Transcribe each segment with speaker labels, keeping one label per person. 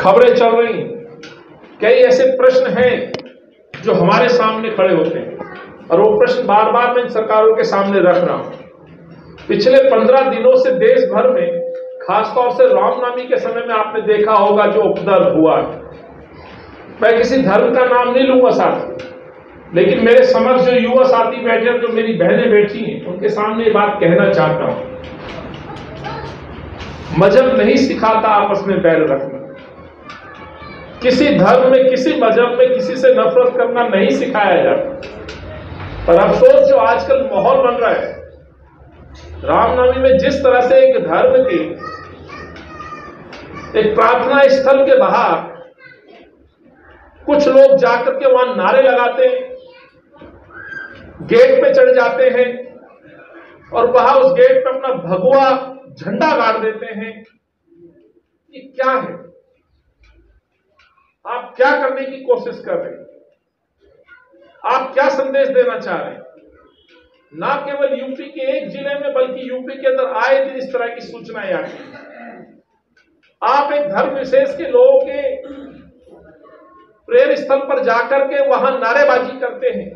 Speaker 1: खबरें चल रही हैं, कई ऐसे प्रश्न हैं जो हमारे सामने खड़े होते हैं और वो प्रश्न बार बार मैं सरकारों के सामने रख रहा हूं। पिछले 15 दिनों से देश भर में, खासतौर से रामनवमी के समय में आपने देखा होगा जो उपद्रव हुआ है। मैं किसी धर्म का नाम नहीं लूंगा साथी, लेकिन मेरे समक्ष जो युवा साथी बैठे हैं, जो मेरी बहनें बैठी हैं, उनके सामने ये बात कहना चाहता हूं। मजहब नहीं सिखाता आपस में बैर रखना, किसी धर्म में, किसी मजहब में किसी से नफरत करना नहीं सिखाया जाता। पर अफसोस जो आजकल माहौल बन रहा है, रामनवमी में जिस तरह से एक धर्म के, एक प्रार्थना स्थल के बाहर कुछ लोग जाकर के वहां नारे लगाते हैं, गेट पे चढ़ जाते हैं और वहां उस गेट पे अपना भगवा झंडा गाड़ देते हैं। ये क्या है? आप क्या करने की कोशिश कर रहे हैं? आप क्या संदेश देना चाह रहे हैं? ना केवल यूपी के एक जिले में, बल्कि यूपी के अंदर आए दिन इस तरह की सूचनाएं आती हैं। आप एक धर्म विशेष के लोगों के प्रेयर स्थल पर जाकर के वहां नारेबाजी करते हैं,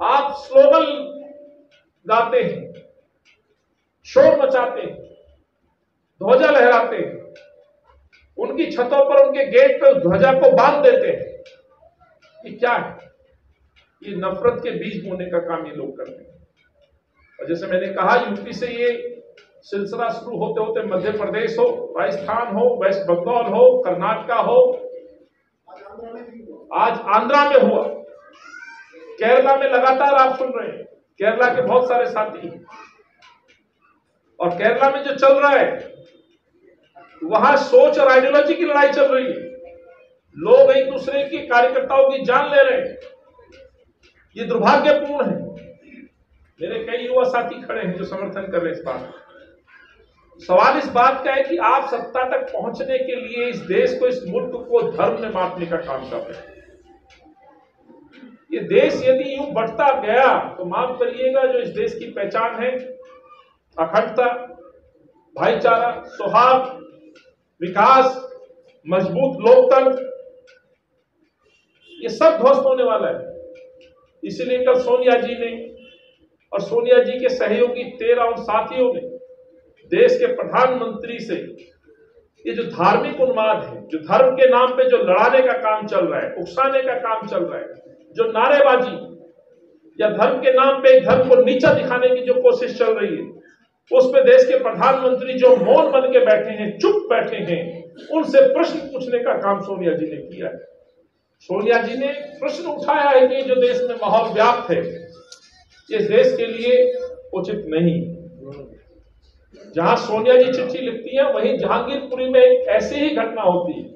Speaker 1: आप स्लोगन गाते हैं, शोर मचाते हैं, ध्वजा लहराते हैं, उनकी छतों पर, उनके गेट पर ध्वजा को बांध देते हैं। ये क्या है? ये नफरत के बीज बोने का काम ये लोग करते हैं। और जैसे मैंने कहा, यूपी से ये सिलसिला शुरू होते होते मध्य प्रदेश हो, राजस्थान हो, वेस्ट बंगाल हो, कर्नाटक हो, आज आंध्रा में हुआ, केरला में लगातार आप सुन रहे हैं, केरला के बहुत सारे साथी हैं। और केरला में जो चल रहा है, वहां सोच और आइडियोलॉजी की लड़ाई चल रही है। लोग एक दूसरे के कार्यकर्ताओं की जान ले रहे हैं। ये दुर्भाग्यपूर्ण है। मेरे कई युवा साथी खड़े हैं जो समर्थन कर रहे हैं इस बात का। सवाल इस बात का है कि आप सत्ता तक पहुंचने के लिए इस देश को, इस मुल्क को धर्म में बांटने का काम कर रहे हैं। ये देश यदि यूं बढ़ता गया तो माफ करिएगा, जो इस देश की पहचान है, अखंडता, भाईचारा, सौहार्द, विकास, मजबूत लोकतंत्र, ये सब ध्वस्त होने वाला है। इसीलिए कल सोनिया जी ने और सोनिया जी के सहयोगी 13 और साथियों ने देश के प्रधानमंत्री से ये जो धार्मिक उन्माद है, जो धर्म के नाम पे जो लड़ाने का काम चल रहा है, उकसाने का काम चल रहा है, जो नारेबाजी या धर्म के नाम पे धर्म को नीचा दिखाने की जो कोशिश चल रही है, उसमें देश के प्रधानमंत्री जो मौन बन के बैठे हैं, चुप बैठे हैं, उनसे प्रश्न पूछने का काम सोनिया जी ने किया है। सोनिया जी ने प्रश्न उठाया है कि जो देश में माहौल व्याप्त है, इस देश के लिए उचित नहीं। जहां सोनिया जी चिट्ठी लिखती है, वहीं जहांगीरपुरी में ऐसी ही घटना होती है।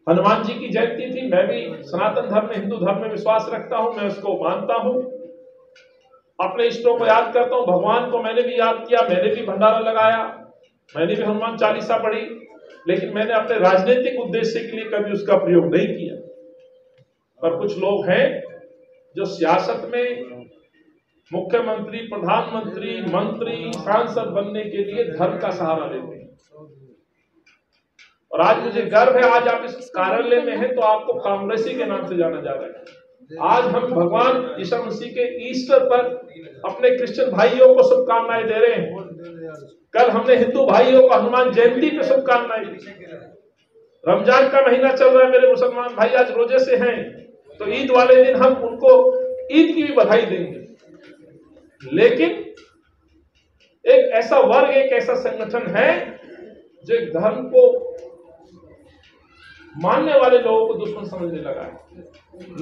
Speaker 1: हनुमान जी की जयंती थी। मैं भी सनातन धर्म में, हिंदू धर्म में विश्वास रखता हूं, मैं उसको मानता हूं, अपने इष्टों को याद करता हूं। भगवान को मैंने भी याद किया, मैंने भी भंडारा लगाया, मैंने भी हनुमान चालीसा पढ़ी, लेकिन मैंने अपने राजनीतिक उद्देश्य के लिए कभी उसका प्रयोग नहीं किया। पर कुछ लोग हैं जो सियासत में मुख्यमंत्री, प्रधानमंत्री, मंत्री, सांसद बनने के लिए धर्म का सहारा लेते हैं। और आज मुझे गर्व है, आज आप इस कार्यालय में हैं तो आपको कांग्रेसी के नाम से जाना जा रहा है। आज हम भगवान यीशु मसीह के ईस्टर पर अपने क्रिश्चियन भाइयों को शुभकामनाएं दे रहे हैं। कल हमने हिंदू भाइयों को हनुमान जयंती पे शुभकामनाएं दी। रमजान का महीना चल रहा है, मेरे मुसलमान भाई आज रोजे से हैं, तो ईद वाले दिन हम उनको ईद की भी बधाई देंगे। लेकिन एक ऐसा वर्ग, एक ऐसा संगठन है जो एक धर्म को मानने वाले लोगों को दुश्मन समझने लगा है,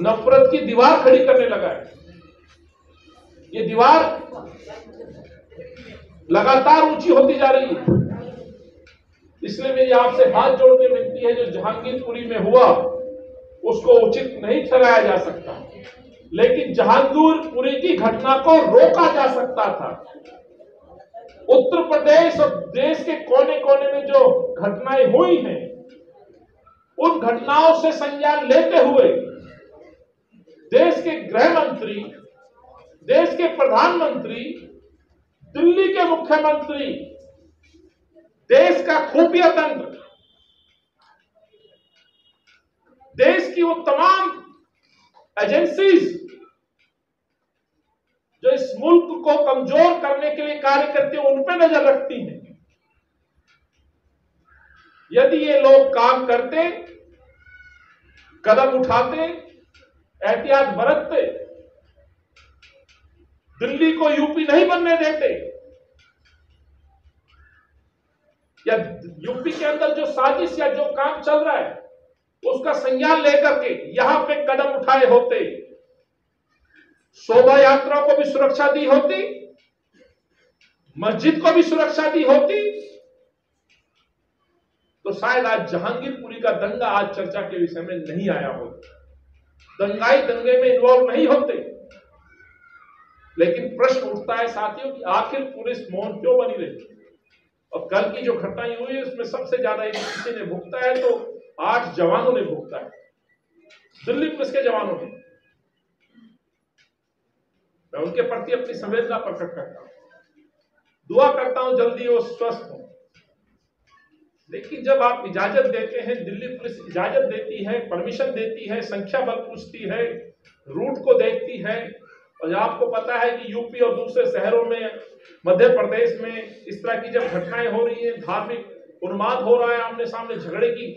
Speaker 1: नफरत की दीवार खड़ी करने लगा है। ये दीवार लगातार ऊंची होती जा रही है। इसलिए मेरी आपसे हाथ जोड़ के विनती है, जो जहांगीरपुरी में हुआ उसको उचित नहीं ठहराया जा सकता, लेकिन जहांगीरपुरी की घटना को रोका जा सकता था। उत्तर प्रदेश और देश के कोने कोने में जो घटनाएं हुई हैं, उन घटनाओं से संज्ञान लेते हुए देश के गृह मंत्री, देश के प्रधानमंत्री, दिल्ली के मुख्यमंत्री, देश का खुफिया तंत्र देश की वो तमाम एजेंसीज जो इस मुल्क को कमजोर करने के लिए कार्य करती हैं, उन पे नजर रखती हैं। यदि ये लोग काम करते, कदम उठाते, एहतियात बरतते, दिल्ली को यूपी नहीं बनने देते, या यूपी के अंदर जो साजिश या जो काम चल रहा है उसका संज्ञान लेकर के यहां पे कदम उठाए होते, शोभा यात्रा को भी सुरक्षा दी होती, मस्जिद को भी सुरक्षा दी होती, तो शायद आज जहांगीरपुरी का दंगा आज चर्चा के विषय में नहीं आया होता, दंगाई दंगे में इन्वॉल्व नहीं होते। लेकिन प्रश्न उठता है साथियों कि आखिर पुलिस मौन क्यों बनी रही? और कल की जो घटनाएं हुई उसमें सबसे ज्यादा एक किसी ने भुगता है तो 8 जवानों ने भुगता है, दिल्ली पुलिस के जवानों ने। मैं उनके प्रति अपनी संवेदना प्रकट करता हूं, दुआ करता हूं जल्दी वो स्वस्थ हो। लेकिन जब आप इजाजत देते हैं, दिल्ली पुलिस इजाजत देती है, परमिशन देती है, संख्या बल पूछती है, रूट को देखती है, और जब आपको पता है कि यूपी और दूसरे शहरों में, मध्य प्रदेश में इस तरह की जब घटनाएं हो रही हैं, धार्मिक उन्माद हो रहा है, आमने सामने झगड़े की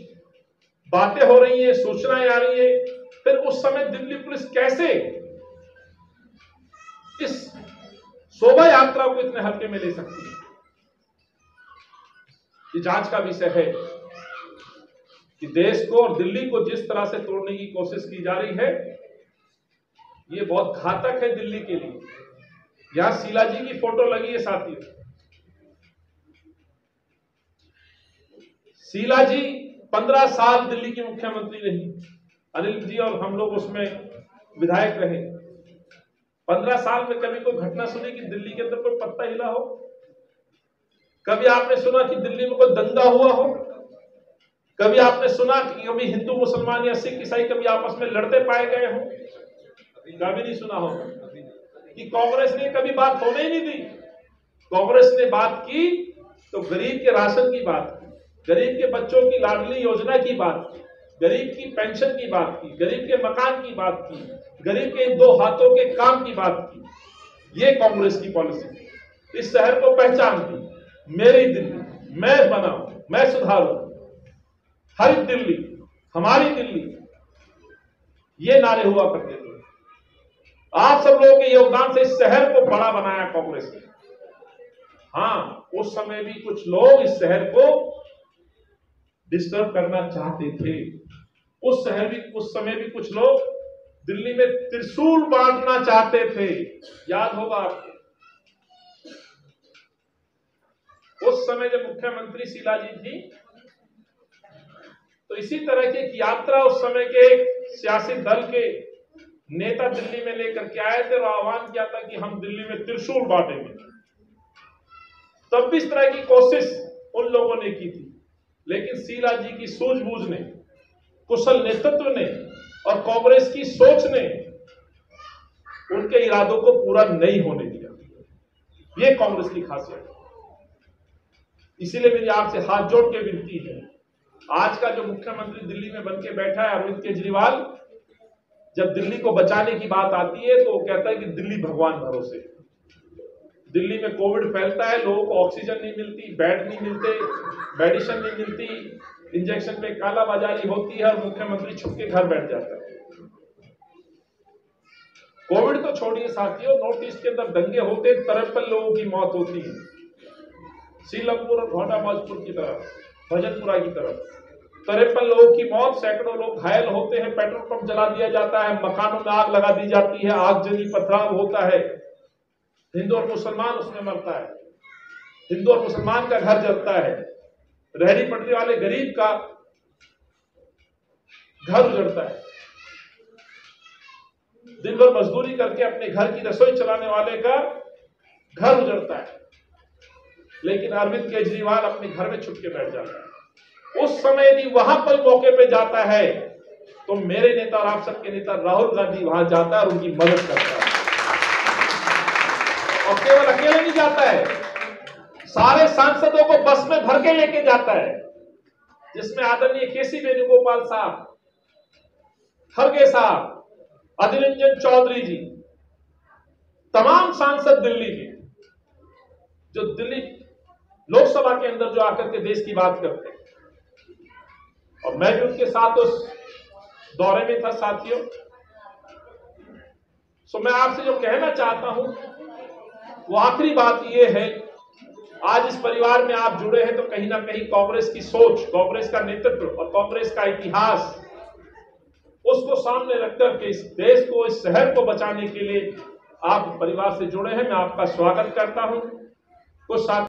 Speaker 1: बातें हो रही हैं, सूचनाएं आ रही है, फिर उस समय दिल्ली पुलिस कैसे इस शोभा यात्रा को इतने हल्के में ले सकती है? ये जांच का विषय है कि देश को और दिल्ली को जिस तरह से तोड़ने की कोशिश की जा रही है, ये बहुत घातक है दिल्ली के लिए। यहां शीला जी की फोटो लगी है साथियों। शीला जी 15 साल दिल्ली की मुख्यमंत्री रही, अनिल जी और हम लोग उसमें विधायक रहे। 15 साल में कभी कोई घटना सुनी कि दिल्ली के अंदर कोई पत्ता हिला हो? कभी आपने सुना कि दिल्ली में कोई दंगा हुआ हो? कभी आपने सुना कि कभी हिंदू मुसलमान या सिख ईसाई कभी आपस में लड़ते पाए गए हो? कभी नहीं सुना होगा कि कांग्रेस ने कभी बात होने ही नहीं दी। कांग्रेस ने बात की तो गरीब के राशन की बात की, गरीब के बच्चों की लाडली योजना की बात की, गरीब की पेंशन की बात की, गरीब के मकान की बात की, गरीब के 2 हाथों के काम की बात की। ये कांग्रेस की पॉलिसी। इस शहर को पहचान दी, मेरी दिल्ली, मैं बनाऊं, मैं सुधारूं, हरित दिल्ली, हमारी दिल्ली, ये नारे हुआ करते थे। आप सब लोगों के योगदान से इस शहर को बड़ा बनाया कांग्रेस ने। हाँ, उस समय भी कुछ लोग इस शहर को डिस्टर्ब करना चाहते थे। उस समय भी कुछ लोग दिल्ली में त्रिशूल बांटना चाहते थे, याद होगा आपको। उस समय जब मुख्यमंत्री शीला जी थी तो इसी तरह की एक यात्रा उस समय के एक सियासी दल के नेता दिल्ली में लेकर के आए थे और आह्वान किया था कि हम दिल्ली में त्रिशूल बांटेंगे। तब भी इस तरह की कोशिश उन लोगों ने की थी, लेकिन शीला जी की सूझबूझ ने, कुशल नेतृत्व ने और कांग्रेस की सोच ने उनके इरादों को पूरा नहीं होने दिया। ये कांग्रेस की खासियत है। इसीलिए मेरी आपसे हाथ जोड़ के विनती है, आज का जो मुख्यमंत्री दिल्ली में बनके बैठा है अरविंद केजरीवाल, जब दिल्ली को बचाने की बात आती है तो वो कहता है कि दिल्ली भगवान भरोसे। दिल्ली में कोविड फैलता है, लोगों को ऑक्सीजन नहीं मिलती, बेड नहीं मिलते, मेडिसिन नहीं मिलती, इंजेक्शन पे कालाबाजारी होती है और मुख्यमंत्री छुप के घर बैठ जाता है। कोविड तो छोड़िए साथियों, नॉर्थ ईस्ट के अंदर दंगे होते, 53 लोगों की मौत होती है, सीलमपुर और घोटाबाजपुर की तरफ, भजनपुरा की तरफ 53 लोगों की मौत, सैकड़ों लोग घायल होते हैं, पेट्रोल पंप जला दिया जाता है, मकानों में आग लगा दी जाती है, आगजनी पथराव होता है, हिंदू और मुसलमान उसमें मरता है, हिंदू और मुसलमान का घर जलता है, रेहड़ी पटरी वाले गरीब का घर उजड़ता है, दिन भर मजदूरी करके अपने घर की रसोई चलाने वाले का घर उजड़ता है। लेकिन अरविंद केजरीवाल अपने घर में छुप के बैठ जाता है। उस समय यदि वहां पर मौके पे जाता है तो मेरे नेता और आप सबके नेता राहुल गांधी वहां जाता है और उनकी मदद करता है। और केवल अकेले नहीं जाता है, सारे सांसदों को बस में भर के लेके जाता है, जिसमें आदरणीय केसी वेणुगोपाल साहब खड़गे साहब, अधीर रंजन चौधरी जी, तमाम सांसद दिल्ली के, जो दिल्ली लोकसभा के अंदर जो आकर के देश की बात करते हैं, और मैं भी उनके साथ उस दौरे में था साथियों। सो मैं आपसे जो कहना चाहता हूं वो आखिरी बात यह है, आज इस परिवार में आप जुड़े हैं तो कहीं ना कहीं कांग्रेस की सोच, कांग्रेस का नेतृत्व और कांग्रेस का इतिहास, उसको सामने रखकर के इस देश को, इस शहर को बचाने के लिए आप परिवार से जुड़े हैं। मैं आपका स्वागत करता हूं। कुछ साथ